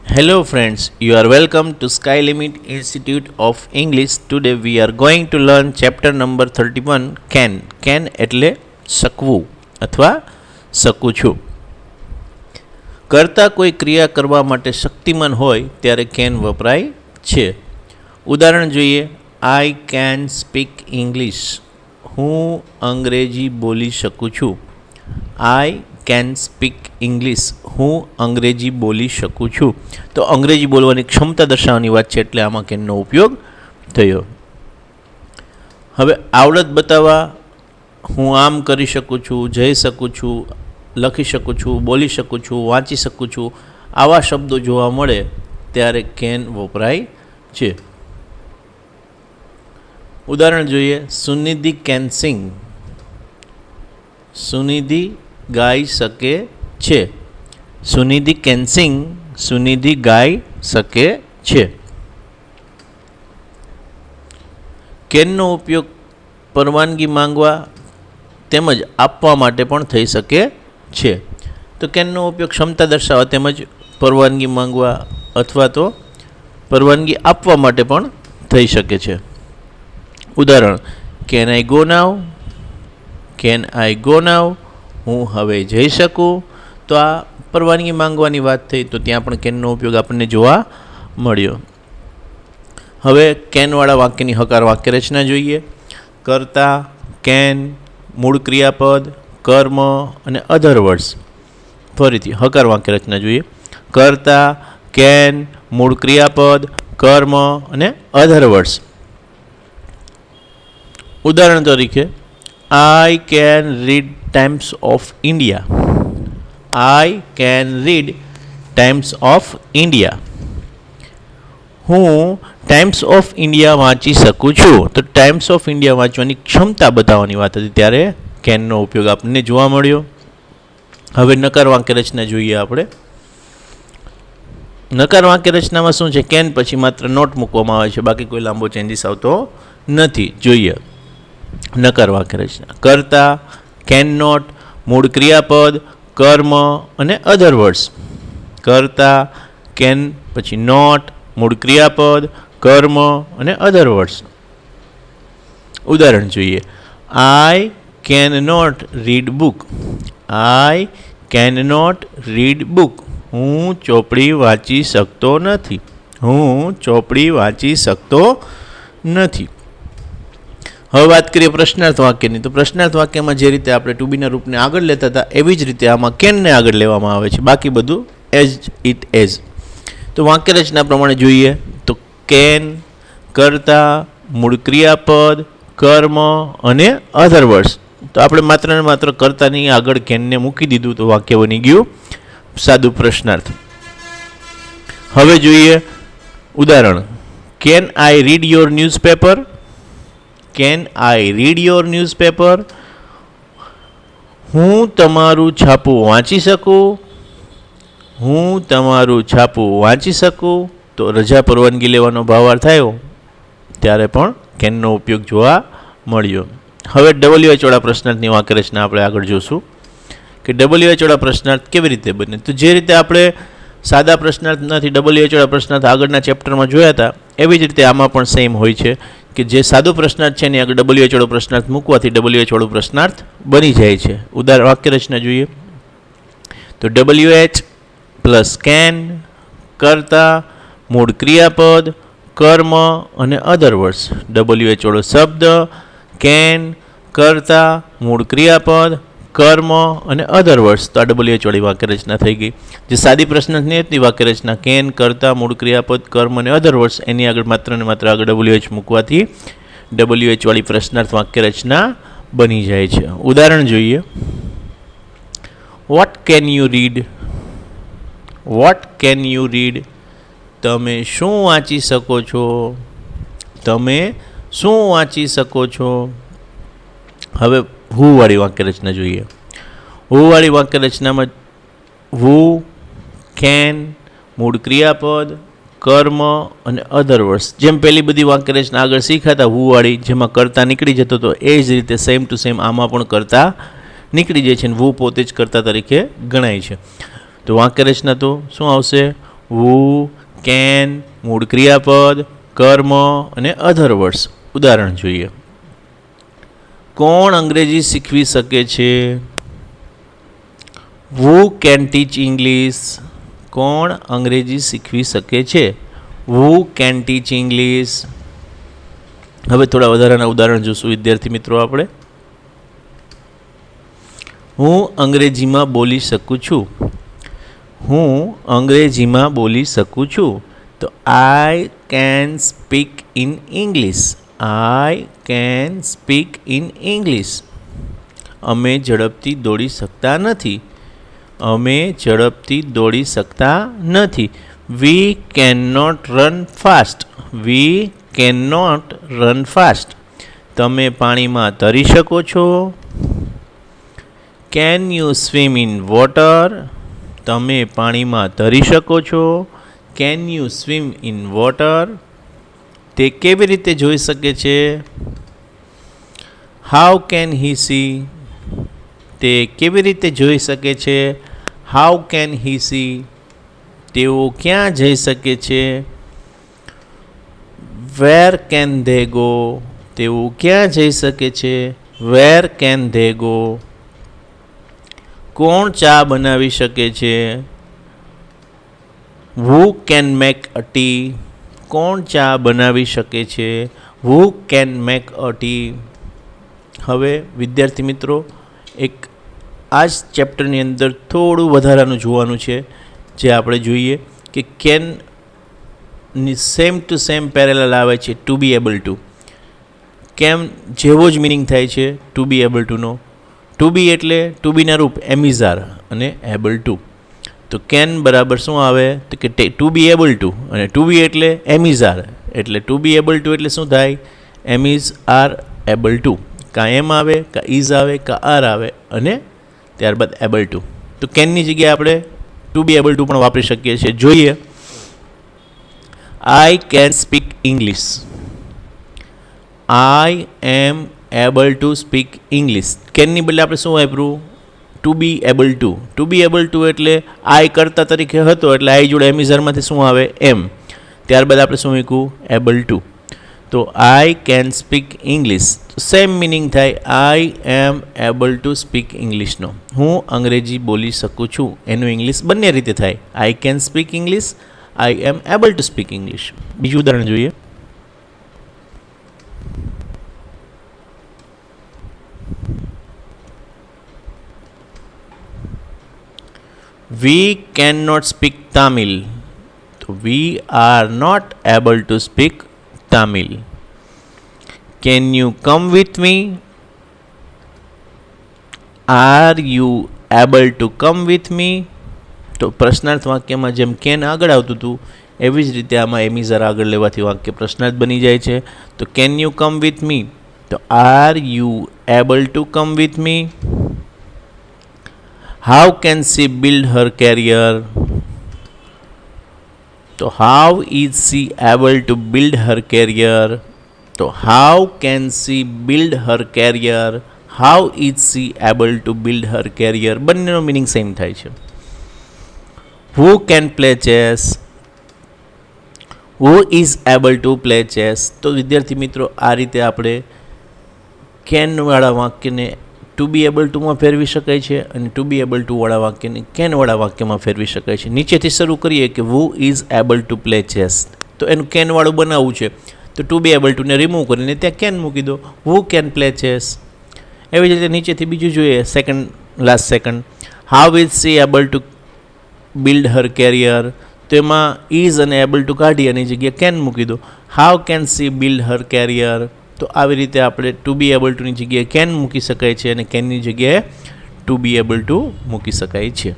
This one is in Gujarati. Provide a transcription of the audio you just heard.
Hello friends, you are welcome to Sky Limit Institute of English. Today we are going to learn chapter number 31 can. Can એટલે શકવું અથવા શકું છું. કરતા કોઈ ક્રિયા કરવા માટે શક્તિમાન હોય ત્યારે can વપરાય છે. ઉદાહરણ જોઈએ. I can speak English. હું અંગ્રેજી બોલી શકું છું. I can speak English. હું અંગ્રેજી બોલી શકું છું. તો અંગ્રેજી બોલવાની ક્ષમતા દર્શાવવાની વાત છે એટલે આમાં કેનનો ઉપયોગ થયો. હવે આવડત બતાવવા હું આમ કરી શકું છું, જઈ શકું છું, લખી શકું છું, બોલી શકું છું, વાંચી શકું છું, આવા શબ્દો જોવા મળે ત્યારે કેન વપરાય છે. ઉદાહરણ જોઈએ. Sunidhi can sing. સુનિધિ ગાઈ શકે છે. Sunidhi can sing. સુનિધિ ગાઈ શકે છે. કેનનો ઉપયોગ પરવાનગી માંગવા તેમજ આપવા માટે પણ થઈ શકે છે. તો કેનનો ઉપયોગ ક્ષમતા દર્શાવવા તેમજ પરવાનગી માંગવા અથવા તો પરવાનગી આપવા માટે પણ થઈ શકે છે. ઉદાહરણ. Can I go now. Can I go now. હું હવે જઈ શકું. તો આ પરવાનગી માંગવાની વાત થઈ તો ત્યાં પણ કેનનો ઉપયોગ આપણને જોવા મળ્યો. હવે કેનવાળા વાક્યની હકાર વાક્ય રચના જોઈએ. કર્તા, કેન, મૂળ ક્રિયાપદ, કર્મ અને અધર વર્ડ્સ. ફરીથી હકાર વાક્ય રચના જોઈએ. કર્તા, કેન, મૂળ ક્રિયાપદ, કર્મ અને અધર વર્ડ્સ. ઉદાહરણ તરીકે. I can read Times of India. I can read Times of India. હું ટાઈમ્સ ઓફ ઇન્ડિયા વાંચી શકું છું. તો ટાઈમ્સ ઓફ ઇન્ડિયા વાંચવાની ક્ષમતા બતાવવાની વાત હતી ત્યારે કેનનો ઉપયોગ આપણને જોવા મળ્યો. હવે નકાર વાક્ય રચના જોઈએ આપણે. નકાર વાક્ય રચનામાં શું છે? કેન પછી માત્ર નોટ મૂકવામાં આવે છે, બાકી કોઈ લાંબો ચેન્જીસ આવતો નથી. જોઈએ નકાર વાક્ય રચના. કર્તા, કેન નોટ, મૂળ ક્રિયાપદ, કર્મ અને અધર વર્ડ્સ. કર્તા, કેન પછી નોટ, મૂળ ક્રિયાપદ, કર્મ અને અધર વર્ડ્સ. ઉદાહરણ જોઈએ. I can not read book. I can not read book. હું ચોપડી વાંચી શકતો નથી. હું ચોપડી વાંચી શકતો નથી. હવે વાત કરીએ પ્રશ્નાર્થ વાક્યની. તો પ્રશ્નાર્થ વાક્યમાં જે રીતે આપણે ટુ બીના રૂપને આગળ લેતા હતા એવી જ રીતે આમાં કેનને આગળ લેવામાં આવે છે. બાકી બધું એઝ ઇટ એઝ. તો વાક્ય રચના પ્રમાણે જોઈએ તો કેન, કર્તા, મૂળ ક્રિયાપદ, કર્મ અને અધર વર્ડ્સ. તો આપણે માત્ર ને માત્ર કર્તાની આગળ કેનને મૂકી દીધું તો વાક્ય બની ગયું સાદું પ્રશ્નાર્થ. હવે જોઈએ ઉદાહરણ. Can I read your newspaper. Can I read your newspaper. હું તમારું છાપું વાંચી શકું. હું તમારું છાપું વાંચી શકું. તો રજા પરવાનગી લેવાનો ભાવાર્થ થયો ત્યારે પણ કેનનો ઉપયોગ જોવા મળ્યો. હવે WH વાળા પ્રશ્નાર્થની વાક્ય રચના આપણે આગળ જોશું કે WH વાળા પ્રશ્નાર્થ કેવી રીતે બને. તો જે રીતે આપણે સાદા પ્રશ્નાર્થમાંથી WH વાળા પ્રશ્નાર્થ આગળના ચેપ્ટરમાં જોયા હતા એવી જ રીતે આમાં પણ સેમ હોય છે કે જે સાદો પ્રશ્નાર્થ છે એની આગળ WH વાળો પ્રશ્નાર્થ મૂકવાથી WH વાળું પ્રશ્નાર્થ બની જાય છે. ઉદાહરણ વાક્ય રચના જોઈએ તો WH પ્લસ કેન, કર્તા, મૂળ ક્રિયાપદ, કર્મ અને અધર વર્ડ્સ. WH વાળો શબ્દ, કેન, કર્તા, મૂળ ક્રિયાપદ, કર્મ અને અધર વર્ડ્સ. તો આ WH વાળી વાક્ય રચના થઈ ગઈ. જે સાદી પ્રશ્નાર્થની હતી વાક્ય રચના કેન, કર્તા, મૂળ ક્રિયાપદ, કર્મ અને અધર વર્ડ્સ એની આગળ માત્ર ને માત્ર આગળ WH મૂકવાથી WH વાળી પ્રશ્નાર્થ વાક્ય રચના બની જાય છે. ઉદાહરણ જોઈએ. What can you read. What can you read. તમે શું વાંચી શકો છો. તમે શું વાંચી શકો છો. હવે હુ વાળી વાક્ય રચના જોઈએ. હુ વાળી વાક્ય રચનામાં હુ, કેન, મૂળ ક્રિયાપદ, કર્મ અને અધર વર્ડ્સ. જેમ પહેલી બધી વાક્ય રચના આગળ શીખાતા હુ વાળી જેમાં કર્તા નીકળી જતો હતો એ જ રીતે સેમ ટુ સેમ આમાં પણ કર્તા નીકળી જાય છે અને વુ પોતે જ કર્તા તરીકે ગણાય છે. તો વાક્ય રચના તો શું આવશે? વુ, કેન, મૂળ ક્રિયાપદ, કર્મ અને અધર વર્ડ્સ. ઉદાહરણ જોઈએ. કોણ અંગ્રેજી શીખવી શકે છે? વુ કેન ટીચ ઇંગ્લિશ. કોણ અંગ્રેજી શીખવી શકે છે? વુ કેન ટીચ ઇંગ્લિશ. હવે થોડા વધારાના ઉદાહરણ જોશું વિદ્યાર્થી મિત્રો આપણે. હું અંગ્રેજીમાં બોલી શકું છું. હું અંગ્રેજીમાં બોલી શકું છું. તો I can speak in English. I can speak in English. અમે ઝડપથી દોડી શકતા નથી. અમે ઝડપથી દોડી શકતા નથી. We can not run fast. We can not run fast. તમે પાણીમાં તરી શકો છો. Can you swim in water. તમે પાણીમાં તરી શકો છો. Can you swim in water. તે કેવી રીતે જોઈ શકે છે? How can he see. તે કેવી રીતે જોઈ શકે છે? How can he see. તેઓ ક્યાં જઈ શકે છે? Where can they go. તેઓ ક્યાં જઈ શકે છે? Where can they go. કોણ ચા બનાવી શકે છે? Who can make a T. કોણ ચા બનાવી શકે છે? Who can make a T. હવે વિદ્યાર્થી મિત્રો એક આ જ ચેપ્ટરની અંદર થોડું વધારાનું જોવાનું છે, જે આપણે જોઈએ કે કેનની સેમ ટુ સેમ પેરેલલ આવે છે ટુ બી એબલ ટુ. કેમ જેવો જ મિનિંગ થાય છે ટુ બી એબલ ટુનો. ટુ બી એટલે ટુ બીના રૂપ એમિઝાર અને એબલ ટુ. તો કેન બરાબર શું આવે? તો કે ટુ બી એબલ ટુ, અને ટુ બી એટલે એમિઝાર, એટલે ટુ બી એબલ ટુ એટલે શું થાય? એમિઝ આર એબલ ટુ. કાં એમ આવે, કાં ઇઝ આવે, કાં આર આવે, અને ત્યારબાદ એબલ ટુ. તો કેનની જગ્યાએ આપણે ટુ બી એબલ ટુ પણ વાપરી શકીએ છીએ. જોઈએ. I can speak English. I am able to speak English. કેનની બદલે આપણે શું વાપર્યું? To be able to. To be able to એટલે આઈ કરતા તરીકે હતો, એટલે આઈ જોડે એમિઝરમાંથી શું આવે? એમ. ત્યારબાદ આપણે શું મૂક્યું? Able to. તો I can speak English. Same meaning થાય I am able to speak ઇંગ્લિશનો. હું અંગ્રેજી બોલી શકું છું એનું ઇંગ્લિશ બંને રીતે થાય. I can speak English, I am able to speak English. બીજું ઉદાહરણ જોઈએ. We cannot speak Tamil. So we are not able to speak Tamil. Can you come with me? Are you able to come with me? તો પ્રશ્નાર્થ વાક્યમાં જેમ કેન આગળ આવતું હતું એવી જ રીતે આમાં એમિઝર આગળ લેવાથી વાક્ય પ્રશ્નાર્થ બની જાય છે. તો can you come with me. તો are you able to come with me? How can she build her career? So how is she able to build her career? So how can she build her career? How is she able to build her career? બંનેનો મિનિંગ સેમ થાય છે. Who can play chess? Who is able to play chess? તો વિદ્યાર્થી મિત્રો આ રીતે આપણે કેનવાળા વાક્યને ટુ બી એબલ ટુમાં ફેરવી શકાય છે, અને ટુ બી એબલ ટુવાળા વાક્યને કેનવાળા વાક્યમાં ફેરવી શકાય છે. નીચેથી શરૂ કરીએ કે who is able to play chess. તો એનું કેનવાળું બનાવવું છે, તો ટુ બી એબલ ટુને રિમૂવ કરીને ત્યાં કેન મૂકી દો. Who can play chess. એવી જ રીતે નીચેથી બીજું જોઈએ. Last second. How is she able to build her career. તો એમાં ઇઝ અને એબલ ટુ કાઢી એની જગ્યાએ કેન મૂકી દો. How can she build her career. તો આવી રીતે આપણે ટુ બી એબલ ટુની જગ્યાએ કેન મૂકી શકાય છે, અને કેનની જગ્યાએ ટુ બી એબલ ટુ મૂકી શકાય છે.